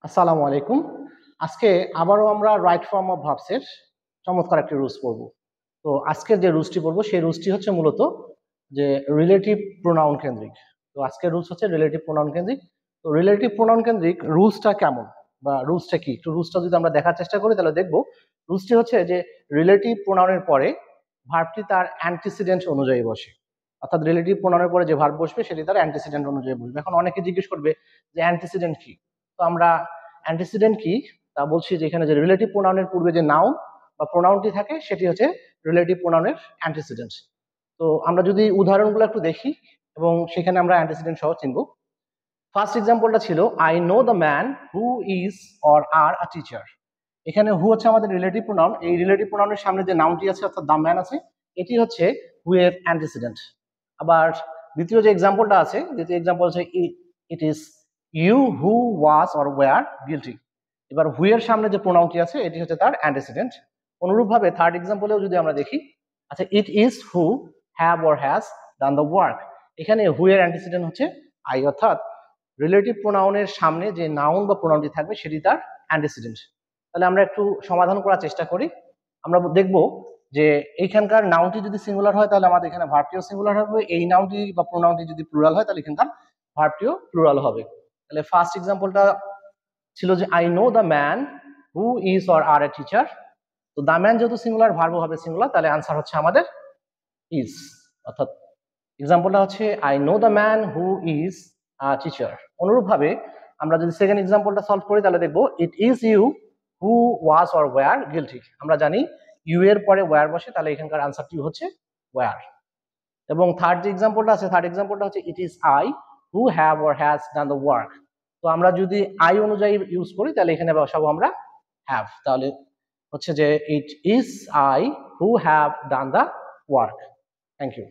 আসসালামু আলাইকুম। আজকে আবারও আমরা রাইট ফর্ম অফ ভার্বসের চমৎকার একটি রুলস পড়ব। তো আজকের যে রুলসটি পড়ব সেই রুলসটি হচ্ছে মূলত যে রিলেটিভ প্রোনাউন কেন্দ্রিক। তো আজকের রুলস হচ্ছে রিলেটিভ প্রোনাউন কেন্দ্রিক। তো রিলেটিভ প্রোনাউন কেন্দ্রিক রুলসটা কেমন বা রুলসটা কি, একটু রুলসটা যদি আমরা দেখার চেষ্টা করি তাহলে দেখব রুলসটি হচ্ছে যে রিলেটিভ প্রোনাউনের পরে ভার্বটি তার অ্যান্টিসিডেন্ট অনুযায়ী বসে। অর্থাৎ রিলেটিভ প্রোনাউনের পরে যে ভার্ব বসবে সেটি তার অ্যান্টিসিডেন্ট অনুযায়ী বসবে। এখন অনেকে জিজ্ঞেস করবে যে অ্যান্টিসিডেন্ট কি। তো আমরা অ্যান্টিসিডেন্ট কি তা বলছি যে এখানে যে রিলেটিভ প্রোনাউনের পূর্বে যে নাউন বা প্রোনাউনটি থাকে সেটি হচ্ছে রিলেটিভ প্রোনাউনের অ্যান্টিসিডেন্ট। তো আমরা যদি উদাহরণগুলো একটু দেখি এবং সেখানে আমরা অ্যান্টিসিডেন্ট সহ চিনব। ফার্স্ট এক্সাম্পলটা ছিল I know the man who is or are a teacher. এখানে হু হচ্ছে আমাদের রিলেটিভ প্রোনাউন। এই রিলেটিভ প্রোনাউনের সামনে যে নাউনটি আছে অর্থাৎ দ্য ম্যান আছে, এটি হচ্ছে হু এর অ্যান্টিসিডেন্ট। আবার দ্বিতীয় যে এক্সাম্পলটা আছে, দ্বিতীয় এক্সাম্পল হচ্ছে it is you who was or were guilty. এবার হু এর সামনে যে প্রোনাউনটি আছে এটি হচ্ছে তার অ্যান্টিসিডেন্ট। অনুরূপভাবে থার্ড এক্সাম্পলেও যদি আমরা দেখি, আচ্ছা it is who have or has done the work. এখানে হু এর অ্যান্টিসিডেন্ট হচ্ছে আই, অর্থাৎ রিলেটিভ প্রোনাউনের সামনে যে নাউন বা প্রোনাউনটি থাকবে সেটি তার অ্যান্টিসিডেন্ট। তাহলে আমরা একটু সমাধান করার চেষ্টা করি। আমরা দেখব যে এইখানকার নাউনটি যদি সিঙ্গুলার হয় তাহলে আমাদের এখানে ভার্বটিও সিঙ্গুলার হবে, এই নাউনটি বা প্রোনাউনটি যদি প্লুরাল হয় তাহলে এখানকার ভার্বটিও প্লুরাল হবে। তাহলে ফার্স্ট এক্সাম্পলটা ছিল যে I know the man who is or are a teacher. তো দ্য ম্যান যেহেতু সিঙ্গুলার, ভার্বও হবে সিঙ্গুলার, তাহলে আনসার হচ্ছে আমাদের ইজ। অর্থাৎ এক্সাম্পলটা হচ্ছে I know the man who is a teacher. অনুরূপভাবে আমরা যদি সেকেন্ড এক্সাম্পলটা সলভ করি তাহলে দেখবো it is you who was or were guilty. আমরা জানি ইউ এর পরে ওয়্যার বসে, তাহলে এখানকার আনসারটি হচ্ছে ওয়্যার। এবং থার্ড যে এক্সাম্পলটা আছে, থার্ড এক্সাম্পলটা হচ্ছে it is I who have or has done the work. তো আমরা যদি আই অনুযায়ী ইউজ করি তাহলে এখানে বসাবো আমরা হ্যাভ। তাহলে হচ্ছে যে it is I who have done the work. Thank you.